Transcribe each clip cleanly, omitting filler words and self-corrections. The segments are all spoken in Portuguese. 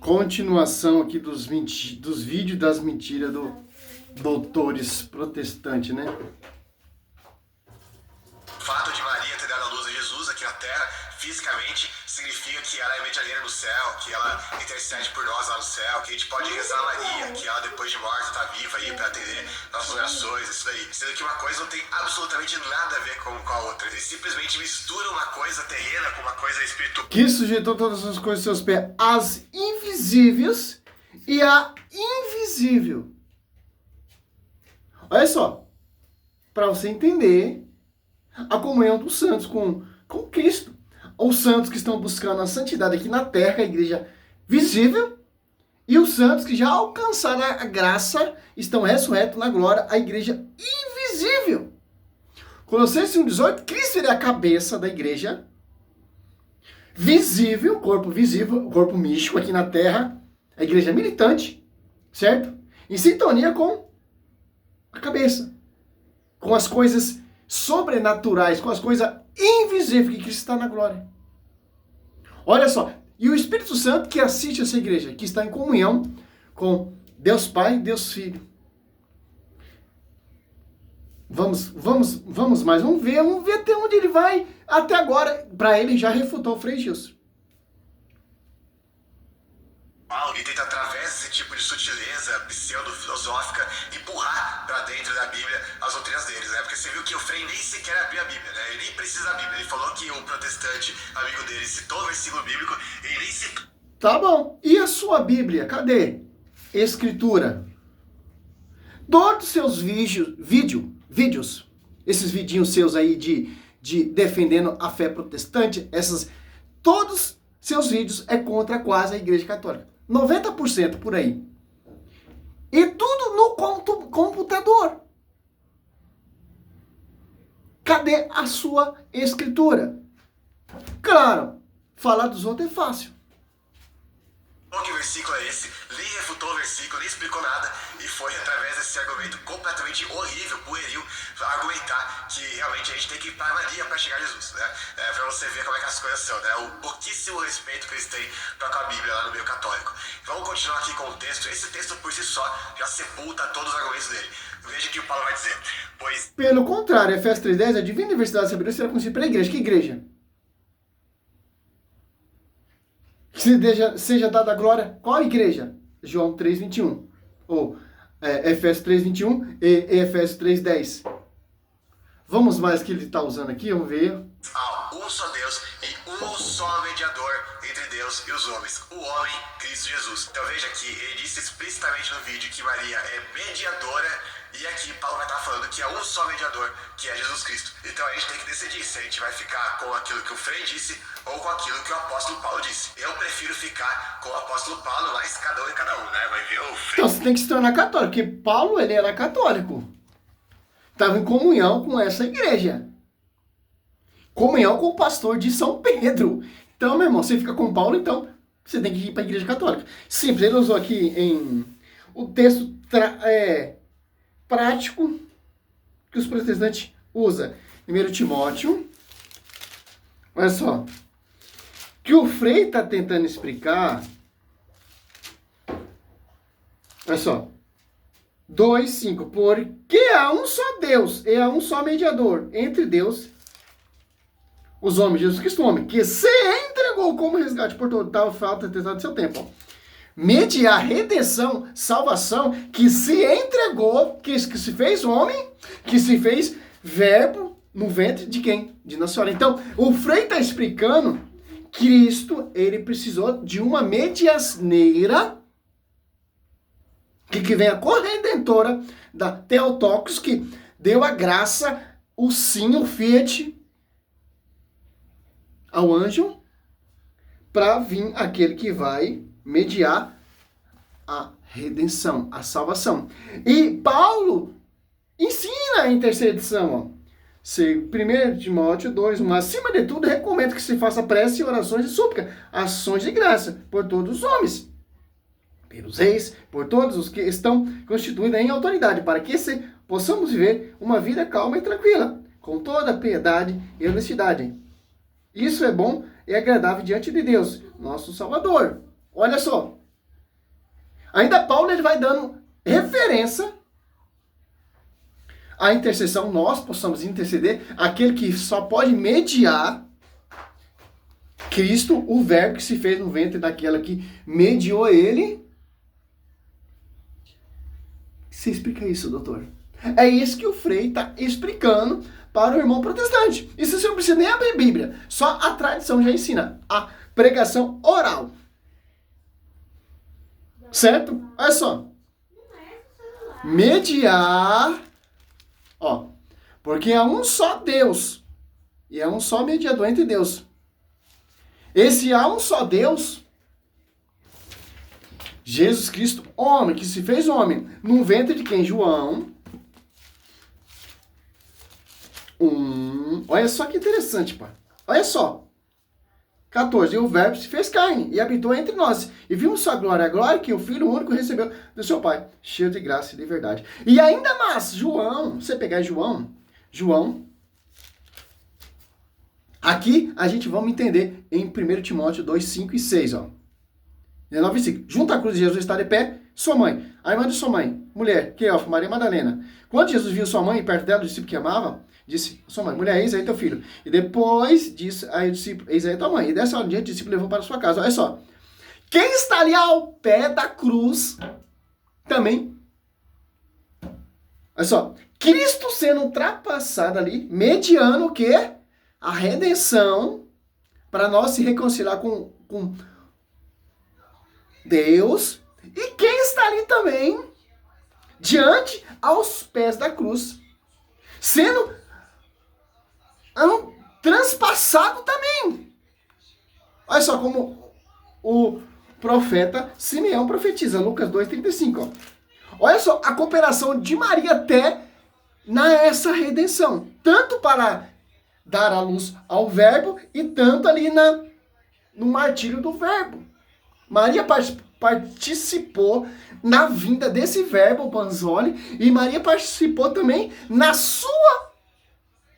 Continuação aqui dos vídeos das mentiras do doutores protestantes, né? O fato de Maria ter dado a luz a Jesus aqui na Terra, fisicamente, significa que ela é medianeira no céu, que ela intercede por nós lá no céu, que a gente pode rezar a Maria, que ela depois de morta está viva aí para atender nossas orações, isso daí. Sendo que uma coisa não tem absolutamente nada a ver com a outra. Eles simplesmente misturam uma coisa terrena com uma coisa espiritual. Que sujeitou todas as coisas aos seus pés, as invisíveis e a invisível. Olha só, para você entender a comunhão dos santos com Cristo. Os santos que estão buscando a santidade aqui na terra, a igreja visível, e os santos que já alcançaram a graça, estão ressurretos na glória, a igreja invisível. Colossenses 1,18, Cristo é a cabeça da igreja visível, corpo místico aqui na terra, a igreja militante, certo? Em sintonia com a cabeça, com as coisas sobrenaturais, com as coisas invisíveis que Cristo está na glória. Olha só, e o Espírito Santo que assiste essa igreja, que está em comunhão com Deus Pai e Deus Filho. Vamos ver até onde ele vai. Até agora, para ele já refutou o Frei Gilson. Paulo tenta, através desse tipo de sutileza pseudo-filosófica, empurrar para dentro da Bíblia as doutrinas deles, né? Porque você viu que o Frei nem sequer abriu a Bíblia, né? Ele nem precisa da Bíblia. Ele falou que o protestante, amigo dele, citou o versículo bíblico, ele nem citou. Tá bom. E a sua Bíblia? Cadê? Escritura. Todos os seus vídeos, esses vidinhos seus aí de defendendo a fé protestante, todos seus vídeos é contra quase a Igreja Católica. 90% por aí. E tudo no computador. Cadê a sua escritura? Claro, falar dos outros é fácil. Que versículo é esse? Nem refutou o versículo, nem explicou nada. E foi através desse argumento completamente horrível, pueril, argumentar que realmente a gente tem que ir para Maria para chegar a Jesus, né? Para você ver como é que as coisas são, né? O pouquíssimo respeito que eles têm para com a Bíblia lá no meio católico. Vamos continuar aqui com o texto. Esse texto por si só já sepulta todos os argumentos dele. Veja o que o Paulo vai dizer. Pois... Pelo contrário, Efésios 3,10, a divina universidade da sabedoria será conhecida pela igreja. Que igreja? Que seja dada a glória. Qual igreja? João 3,21. Ou Efésios 3,21 e Efésios 3,10. Vamos mais que ele está usando aqui, vamos ver. Um só Deus e um só mediador entre Deus e os homens, o homem Cristo Jesus. Então veja que ele disse explicitamente no vídeo que Maria é mediadora, e aqui Paulo vai estar falando que é um só mediador, que é Jesus Cristo. Então a gente tem que decidir se a gente vai ficar com aquilo que o Frei disse ou com aquilo que o apóstolo Paulo disse. Eu prefiro ficar com o apóstolo Paulo, mas cada um é cada um, né? Vai ver o Frei. Então você tem que se tornar católico, porque Paulo, ele era católico. Estava em comunhão com essa igreja. Comunhão com o pastor de São Pedro. Então, meu irmão, você fica com Paulo, então você tem que ir para a igreja católica. Simples, ele usou aqui em o texto prático que os protestantes usam. 1 Timóteo. Olha só. Que o Frei está tentando explicar. Olha só. 2:5. Porque há um só Deus e há um só mediador entre Deus, os homens, Jesus Cristo, o homem, que se entregou como resgate por total falta de seu tempo. Ó. Mediar redenção, salvação, que se entregou, que se fez homem, que se fez verbo no ventre de quem? De Nossa Senhora. Então, o Frei está explicando, Cristo, ele precisou de uma medianeira, que vem a corredentora da Theotokos, que deu a graça, o sim, o fiat, ao anjo, para vir aquele que vai mediar a redenção, a salvação. E Paulo ensina a intercessão. Ó. 1 Timóteo 2, mas acima de tudo, recomendo que se faça prece, orações e súplica, ações de graça por todos os homens, pelos reis, por todos os que estão constituídos em autoridade, para que possamos viver uma vida calma e tranquila, com toda piedade e honestidade. Isso é bom e agradável diante de Deus, nosso Salvador. Olha só, Ainda Paulo ele vai dando referência à intercessão, nós possamos interceder, aquele que só pode mediar, Cristo, o verbo que se fez no ventre daquela que mediou ele. Você explica isso, doutor? É isso que o Frei está explicando para o irmão protestante. Isso você não precisa nem abrir a Bíblia. Só a tradição já ensina. A pregação oral. Certo? Olha só. Mediar. Ó. Porque é um só Deus. E é um só mediador entre Deus. Esse há um só Deus, Jesus Cristo, homem, que se fez homem, no ventre de quem? João. Olha só que interessante, pá. Olha só. 14. E o verbo se fez carne e habitou entre nós. E vimos sua glória, a glória que o Filho único recebeu do seu Pai, cheio de graça e de verdade. E ainda mais, João, você pegar João, aqui a gente vamos entender em 1 Timóteo 2, 5 e 6, ó. 19 e 5. Junto à cruz de Jesus está de pé sua mãe, a irmã de sua mãe, mulher, Cleófas, Maria Madalena. Quando Jesus viu sua mãe perto dela, o discípulo que amava, disse, sua mãe, mulher, eis aí teu filho. E depois disse aí o discípulo, eis aí tua mãe. E dessa hora em diante, o discípulo levou para sua casa. Olha só. Quem está ali ao pé da cruz, também. Olha só. Cristo sendo ultrapassado ali, mediando o quê? A redenção, para nós se reconciliar com Deus. E quem está ali também, diante, aos pés da cruz, sendo transpassado também. Olha só como o profeta Simeão profetiza, Lucas 2,35. Ó. Olha só a cooperação de Maria até nessa redenção. Tanto para dar a luz ao verbo e tanto ali no martírio do verbo. Maria participou na vinda desse verbo, Panzoli, e Maria participou também na sua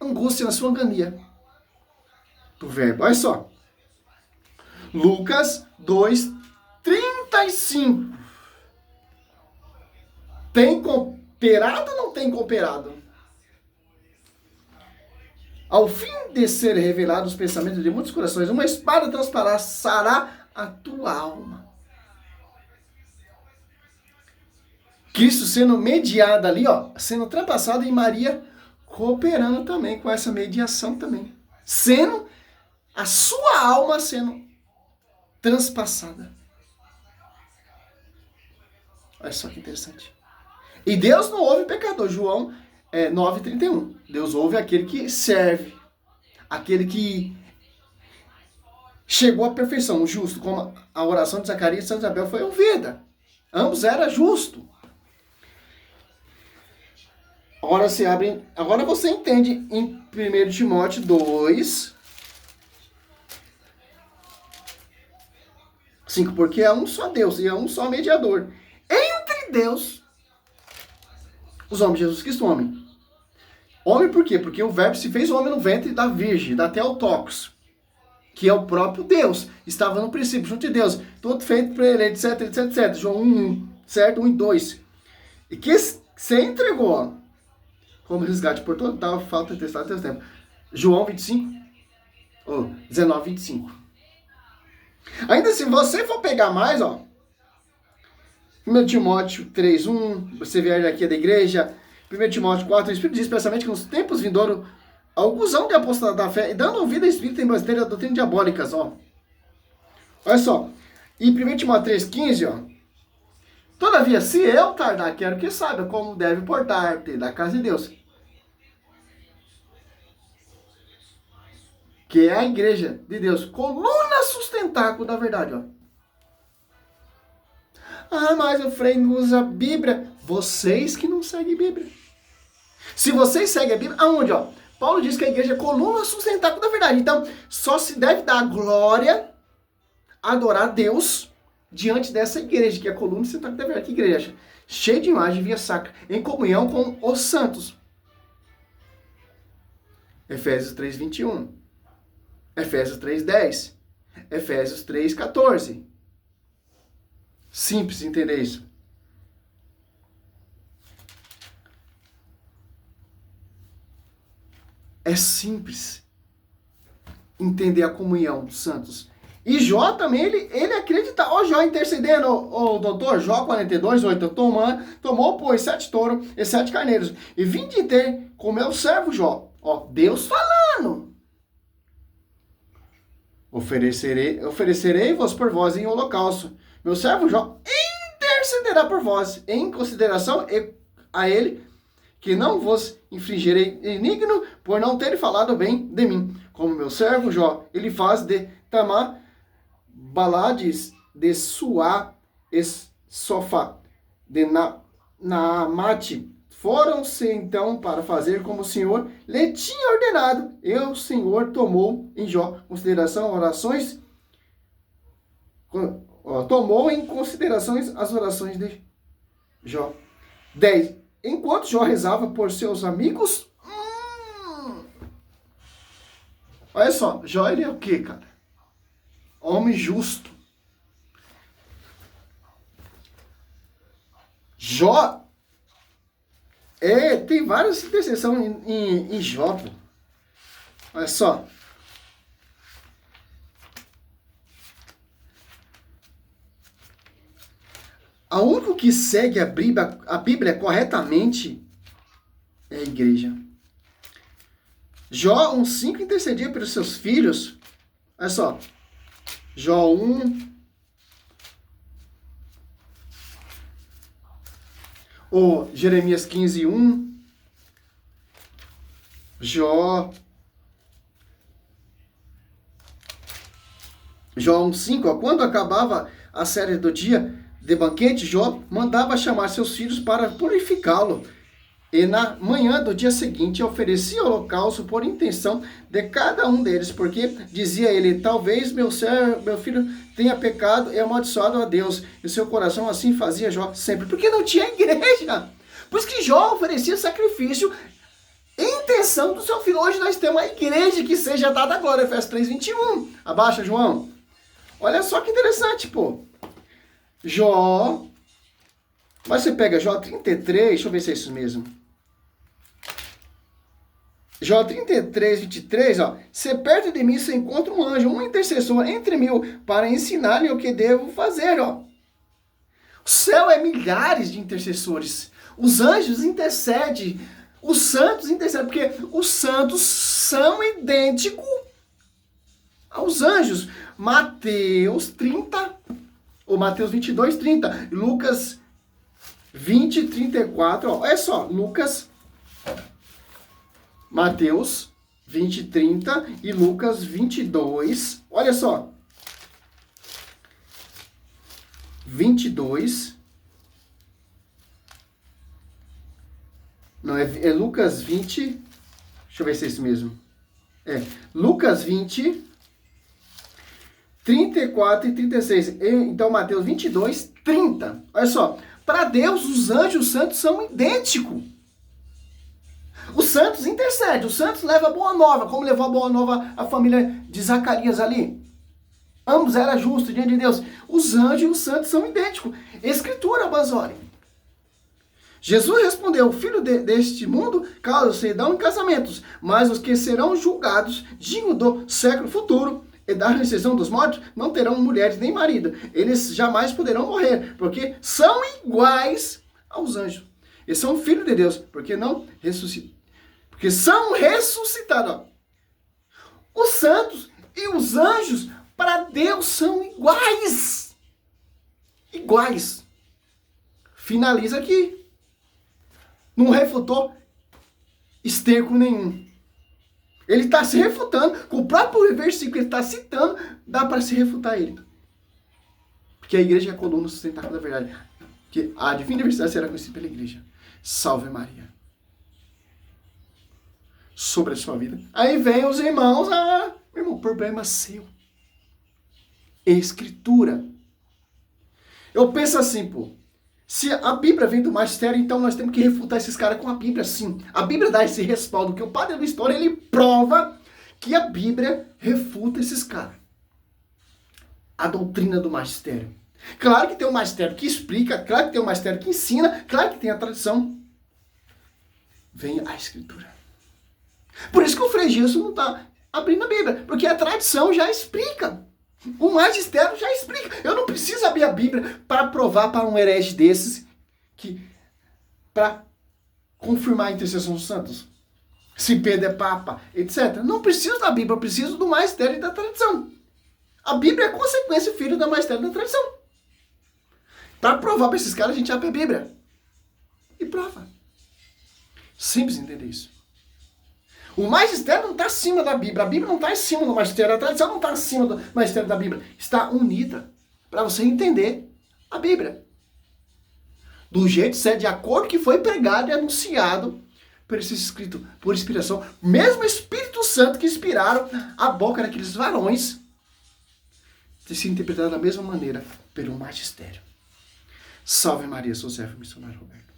angústia, na sua agonia do verbo. Olha só. Lucas 2:35. Tem cooperado ou não tem cooperado? Ao fim de ser revelados os pensamentos de muitos corações, uma espada transpassará a tua alma. Cristo sendo mediado ali, ó, sendo ultrapassado, e Maria cooperando também com essa mediação também. Sendo a sua alma sendo transpassada. Olha só que interessante. E Deus não ouve pecador. João 9:31. Deus ouve aquele que serve. Aquele que chegou à perfeição, o justo, como a oração de Zacarias e Santa Isabel foi ouvida. Ambos eram justos. Agora você entende em 1 Timóteo 2, 5, porque é um só Deus e é um só mediador entre Deus, os homens, Jesus Cristo, homem. Homem por quê? Porque o verbo se fez homem no ventre da Virgem, da Theotokos, que é o próprio Deus. Estava no princípio, junto de Deus. Tudo feito por ele, etc, etc, etc. João 1, certo? 1 e 2. E que se entregou, ó, como resgate por toda falta de testado até o tempo. João 19, 25. Ainda se você for pegar mais, ó, 1 Timóteo 3, 1, você vier aqui da igreja, 1 Timóteo 4, o Espírito diz expressamente que nos tempos vindouros, alguns hão de apostar da fé, e dando ouvido a Espírito em brasileira a doutrina diabólicas, ó. Olha só, e 1 Timóteo 3, 15, ó. Todavia, se eu tardar, quero que saiba como deve portar-te da casa de Deus, que é a igreja de Deus, coluna sustentáculo da verdade, ó. Ah, mas o Frei não usa a Bíblia. Vocês que não seguem a Bíblia. Se vocês seguem a Bíblia, aonde, ó? Paulo diz que a igreja é coluna sustentáculo da verdade. Então, só se deve dar glória, adorar a Deus diante dessa igreja, que é a coluna sustentáculo da verdade. Que igreja? Cheia de imagem via sacra, em comunhão com os santos. Efésios 3:21. Efésios 3:10. Efésios 3:14. Simples entender isso. É simples entender a comunhão dos santos. E Jó também, ele acredita. Ó Jó intercedendo, o doutor, Jó 42:8, tomou, pois, 7 touros e 7 carneiros, e vinde ter com meu servo Jó. Ó, Deus falando. Oferecerei-vos por vós em holocausto. Meu servo Jó intercederá por vós, em consideração a ele, que não vos infligirei inigno por não ter falado bem de mim. Como meu servo Jó, ele faz de Tamar, Balades, de Suá, Sofá, de Naamate. Foram-se então para fazer como o Senhor lhe tinha ordenado. E o Senhor tomou em Jó consideração orações, tomou em considerações as orações de Jó. 10. Enquanto Jó rezava por seus amigos, olha só, Jó ele é o quê, cara? Homem justo. Jó tem várias interseções em Jó. Pô. Olha só. A única que segue a Bíblia corretamente é a igreja. Jó 1:5 intercedia pelos seus filhos. Olha só. Jó 1. Ou Jeremias 15:1. Jó 1:5. Quando acabava a série do dia de banquete, Jó mandava chamar seus filhos para purificá-lo. E na manhã do dia seguinte oferecia holocausto por intenção de cada um deles, porque dizia ele: talvez meu filho tenha pecado e amaldiçoado a Deus. E seu coração assim fazia Jó sempre, porque não tinha igreja. Por isso que Jó oferecia sacrifício em intenção do seu filho. Hoje nós temos uma igreja, que seja dada a glória. Efésios 3:21. Abaixa, João. Olha só que interessante, pô. Jó. Mas você pega Jó 33, deixa eu ver se é isso mesmo. Jó 33:23, ó. Se perto de mim se encontra um anjo, um intercessor entre mil, para ensinar-lhe o que devo fazer, ó. O céu é milhares de intercessores. Os anjos intercedem. Os santos intercedem, porque os santos são idênticos aos anjos. Mateus 30, ou Mateus 22:30, Lucas 20:34, ó. Olha só, Mateus 20:30 e Lucas 22, olha só. 22. Não, é Lucas 20. Deixa eu ver se é isso mesmo. Lucas 20, 34 e 36. Então, Mateus 22:30. Olha só. Para Deus, os anjos santos são idênticos. Os santos intercedem. Os santos levam a boa nova. Como levou a boa nova a família de Zacarias ali? Ambos eram justos diante de Deus. Os anjos e os santos são idênticos. Escritura, Basori. Jesus respondeu: o filho deste mundo causa-se dão em casamentos, mas os que serão julgados, digno do século futuro e da ressurreição dos mortos, não terão mulheres nem marido. Eles jamais poderão morrer, porque são iguais aos anjos. E são filhos de Deus, porque não ressuscitam. Porque são ressuscitados. Ó. Os santos e os anjos, para Deus, são iguais. Iguais. Finaliza aqui. Não refutou esterco nenhum. Ele está se refutando, com o próprio versículo que ele está citando, dá para se refutar ele. Porque a igreja é a coluna sustentável da verdade. Que a divina verdade será conhecida pela igreja. Salve Maria. Sobre a sua vida. Aí vem os irmãos, meu irmão, problema seu. Escritura. Eu penso assim, pô. Se a Bíblia vem do magistério, então nós temos que refutar esses caras com a Bíblia, sim. A Bíblia dá esse respaldo, que o padre da história, ele prova que a Bíblia refuta esses caras. A doutrina do magistério. Claro que tem um magistério que explica, claro que tem um magistério que ensina, claro que tem a tradição. Vem a Escritura. Por isso que o Frei Gilson não está abrindo a Bíblia, porque a tradição já explica. O magistério já explica. Eu não preciso abrir a Bíblia para provar para um herege desses para confirmar a intercessão dos santos. Se Pedro é papa, etc. Não preciso da Bíblia, eu preciso do magistério e da tradição. A Bíblia é consequência filho da magistério e da tradição. Para provar para esses caras, a gente abre a Bíblia. E prova. Simples entender isso. O magistério não está acima da Bíblia. A Bíblia não está acima do magistério. A tradição não está acima do magistério da Bíblia. Está unida para você entender a Bíblia. Do jeito certo, de acordo com que foi pregado e anunciado por esse escrito, por inspiração. Mesmo o Espírito Santo que inspiraram a boca daqueles varões de se interpretar da mesma maneira pelo magistério. Salve Maria, sou servo missionário Roberto.